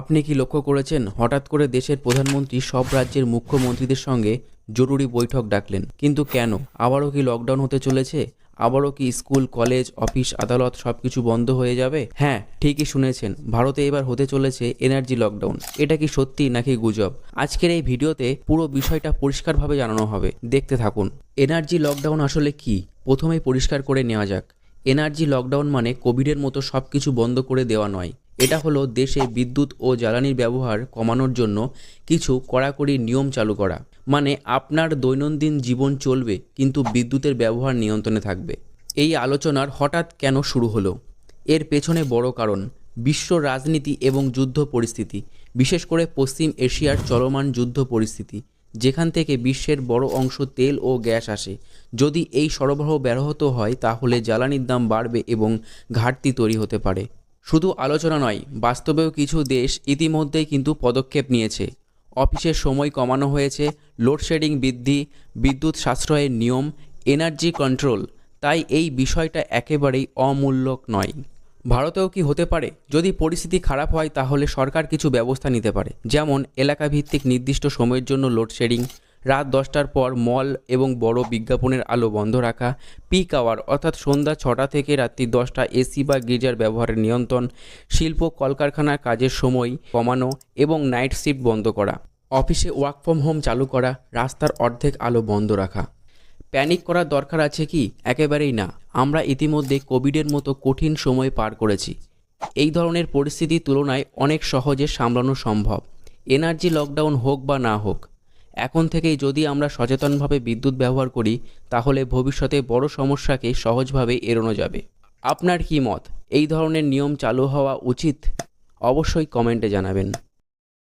আপনি কি লক্ষ্য করেছেন হঠাৎ করে দেশের প্রধানমন্ত্রী সব রাজ্যের মুখ্যমন্ত্রীদের সঙ্গে জরুরি বৈঠক ডাকলেন? কিন্তু কেন? আবারও কি লকডাউন হতে চলেছে? আবারও কি স্কুল, কলেজ, অফিস, আদালত সবকিছু বন্ধ হয়ে যাবে? হ্যাঁ, ঠিকই শুনেছেন, ভারতে এবার হতে চলেছে এনার্জি লকডাউন। এটা কি সত্যি নাকি গুজব? আজকের এই ভিডিওতে পুরো বিষয়টা পরিষ্কারভাবে জানানো হবে, দেখতে থাকুন। এনার্জি লকডাউন আসলে কি? প্রথমেই পরিষ্কার করে নেওয়া যাক। এনার্জি লকডাউন মানে কোভিডের মতো সবকিছু বন্ধ করে দেওয়া নয়। এটা হলো দেশে বিদ্যুৎ ও জ্বালানির ব্যবহার কমানোর জন্য কিছু কড়াকড়ি নিয়ম চালু করা। মানে আপনার দৈনন্দিন জীবন চলবে, কিন্তু বিদ্যুতের ব্যবহার নিয়ন্ত্রণে থাকবে। এই আলোচনার হঠাৎ কেন শুরু হলো? এর পেছনে বড় কারণ বিশ্ব রাজনীতি এবং যুদ্ধ পরিস্থিতি, বিশেষ করে পশ্চিম এশিয়ার চলমান যুদ্ধ পরিস্থিতি, যেখান থেকে বিশ্বের বড় অংশ তেল ও গ্যাস আসে। যদি এই সরবরাহ ব্যাহত হয় তাহলে জ্বালানির দাম বাড়বে এবং ঘাটতি তৈরি হতে পারে। শুধু আলোচনা নয়, বাস্তবেও কিছু দেশ ইতিমধ্যেই কিন্তু পদক্ষেপ নিয়েছে। অফিসের সময় কমানো হয়েছে, লোডশেডিং বৃদ্ধি, বিদ্যুৎ সাশ্রয়ের নিয়ম, এনার্জি কন্ট্রোল। তাই এই বিষয়টা একেবারেই অমূল্যক নয়। ভারতেও কি হতে পারে? যদি পরিস্থিতি খারাপ হয় তাহলে সরকার কিছু ব্যবস্থা নিতে পারে, যেমন এলাকাভিত্তিক নির্দিষ্ট সময়ের জন্য লোডশেডিং, রাত 10টার পর মল এবং বড় বিজ্ঞাপনের আলো বন্ধ রাখা, পিক আওয়ার অর্থাৎ সন্ধ্যা 6টা থেকে রাত্রি 10টা এসি বা গিজার ব্যবহারের নিয়ন্ত্রণ, শিল্প কলকারখানার কাজের সময় কমানো এবং নাইট শিফট বন্ধ করা, অফিসে ওয়ার্ক ফ্রম হোম চালু করা, রাস্তার অর্ধেক আলো বন্ধ রাখা। প্যানিক করার দরকার আছে কি? একেবারেই না। আমরা ইতিমধ্যে কোভিডের মতো কঠিন সময় পার করেছি। এই ধরনের পরিস্থিতির তুলনায় অনেক সহজে সামলানো সম্ভব। এনার্জি লকডাউন হোক বা না হোক, এখন থেকেই যদি আমরা সচেতনভাবে বিদ্যুৎ ব্যবহার করি তাহলে ভবিষ্যতে বড় সমস্যাকে সহজভাবে এড়ানো যাবে। আপনার কি মত? এই ধরনের নিয়ম চালু হওয়া উচিত? অবশ্যই কমেন্টে জানাবেন।